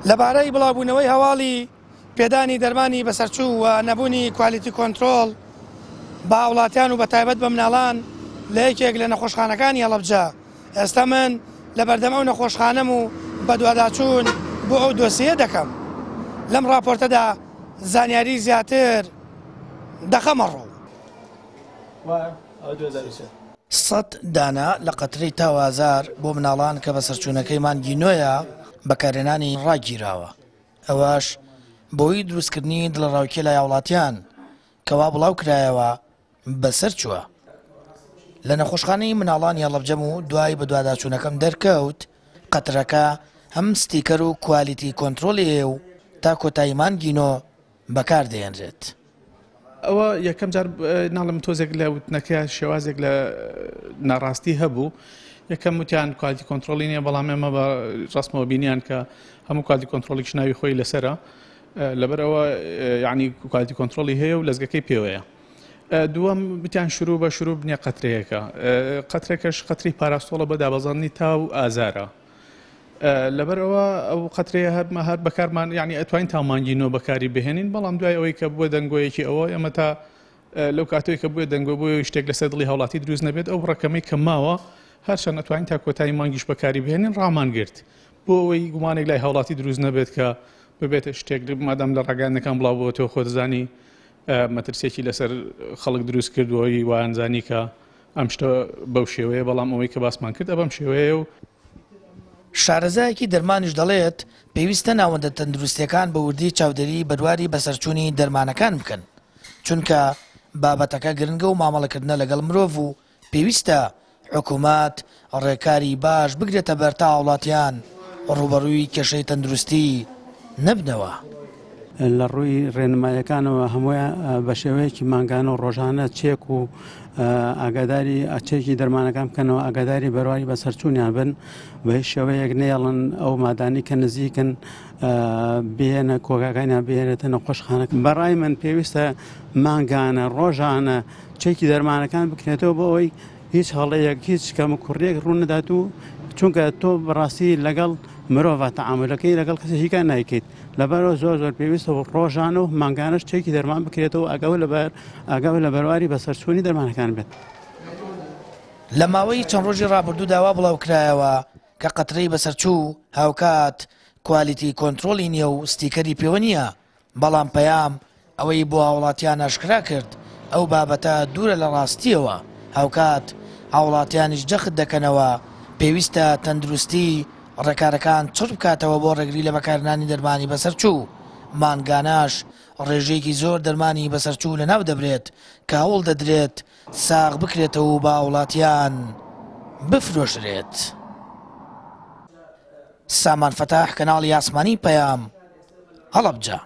لەبارەی بڵاوبوونەوەی هەواڵی پێدانی دەرمانی بەسەرچوو و نەبوونی کوالیتی کۆنتترۆل بە وڵاتیان و بە تایبەت بە مناڵان لە یەکێک لە نەخۆشخانەکانی هەڵەبجە. ئێستا من لە بەردەمە و نەخۆشخانەم و بە دوواداچوون بۆ ئەو دۆسیە دەکەم. لەم راپۆرتەدا زانیاری زیاتر دەخەمە ڕوو. 100 دانا لە قەترەی تاوازار بۆ مناڵان کە بە سەرچوونەکەی مانگینۆیە بەکارهێنانی ڕاگیراوە. ئەوەش بۆی دروستکردنی دڵڕاوکێ لە وڵاتیان کەوا بڵاو کرایەوە بەسەر چووە. لە نەخۆشخانەی مناڵانی هەڵەبجەم و دوای بە دوواداچوونەکەم دەرکەوت قەترەکە هەم ستیکەر و کوالیتی کۆنتترۆلی و تا کۆتایی مانگینۆ بەکاردێنرێت. ئەوە یەکەم جار ناڵم تۆزێک لە وتنەکە شێوازێک لە ناڕاستی هەبوو. یەکەم وتیان کوالیتی کۆنتترۆلی نیە، بەڵام ئێمە بە ڕاستمەوە بینیان کە هەموو کوالیتی کۆنتترۆڵێکی ناوی خۆی لەسەرە، لەبەرەوە یعنی کوالیتی کۆنتترۆلی هەیە و لەزگەکەی پێوەیە. دووەم وتیان شروع بە شروع بنیە قەترەیەکە، قەترێکەش قەتری پاراستۆڵە بە دابەزاندنی تا و ئازارە. لەبەرەوە ئەو قەترەیە هەر بەکارمان یعنی ئەتوانین تامانگینۆ بەکاری بهێنین، بەڵام دوای ئەوەی کە بووە دەنگۆیەکی ئەوە ئێمە تا لەو کاتەوەی کە بووە دەنگۆ بۆ شتێک لەسەر دڵی هاوڵاتی دروست نەبێت ئەو ڕەکەمەی کە ماوە هەرچەند ئەتوانین تا کۆتایی مانگیش بەکاری بهێنین ڕامان گرت بۆ ئەوەی گومانێک لای هاوڵاتی دروست نەبێت کە ببێتە شتێک مادام لە ڕاگەیاندنەکان بڵاو بۆتەوە خۆ دەزانی مەترسێکی لەسەر خەڵک دروست کردووەی وانزانی کە ئەم شتە بەو شێوەیە، بەڵام ئەوەی کە باسمان کرد بەم شێوەیە. و شارەزایەکی دەرمانیش دەڵێت پێویستە ناوەندە تەندروستیەکان بە وردی چاودێری بەدواری بەسەرچوونی دەرمانەکان بکەن، چونکە بابەتەکە گرنگە و مامەڵەکردنە لەگەڵ مرۆڤ و پێویستە حکوومەت ڕێکاری باش بگرێتە بەر تا وڵاتیان ڕوبەڕووی کێشەی تەندروستی نەبنەوە. لە ڕووی ڕێنمایەکانەوە هەموویە بە شێوەیەکی ماگانە و ڕۆژانە چێک و ئاگاداری ئەچێکی دەرمانەکان بکەنەوە، ئاگاداری بەرواری بەسەرچوونیان بن، بە هیچ شێوەیەک نێڵن ئەو مادانی کە نزیکن بێنە کۆگاکانیان بێنێتە نەخۆشخانە. بەڕای من پێویستە ماگانە ڕۆژانە چێکی دەرمانەکان بکرێتەوە بۆ ئەوەی هیچ هەڵەیەک هیچ کەم و کوڕیەک ڕوون نەدات، و چونکە تۆ بەڕاستی لەگەڵ مرۆڤ تەعاملەکەی لەگەڵ کەسێکیکان نایکەیت، لەبەرەوە زۆر پێویستە ڕۆژانە و ماگانەش چێکی دەرمان بکرێتەوە ئاگاو لە بەرواری بەسەرچوونی دەرمانەکان بێت. لە ماوەی چەند ڕۆژی ڕابردوو داوا بڵاو کرایەوە کە قەترەی بەسەرچوو هاوکات کوالیتی کۆنتترۆلی نییە و ستیکەری پێوە نییە، بەڵام پەیام ئەوەی بۆ هاوڵاتیان ئاشکرا کرد ئەو بابەتە دوورە لە ڕاستیەوە. هاوکات هاوڵاتیانیش جەخت دەکەنەوە پێویستە تەندروستی ڕێکارەکان چڕ بکاتەوە بۆ ڕێگری لە بەکارهێنانی دەرمانی بەسەرچوو. مانگاناش ڕێژەیەکی زۆر دەرمانی بەسەرچوو لەناو دەبرێت کە هەوڵ دەدرێت ساغ بکرێتەوە و بە وڵاتیان بفرۆشرێت. سامان فەتاح، کەناڵی ئاسمانی پەیام، هەڵەبجە.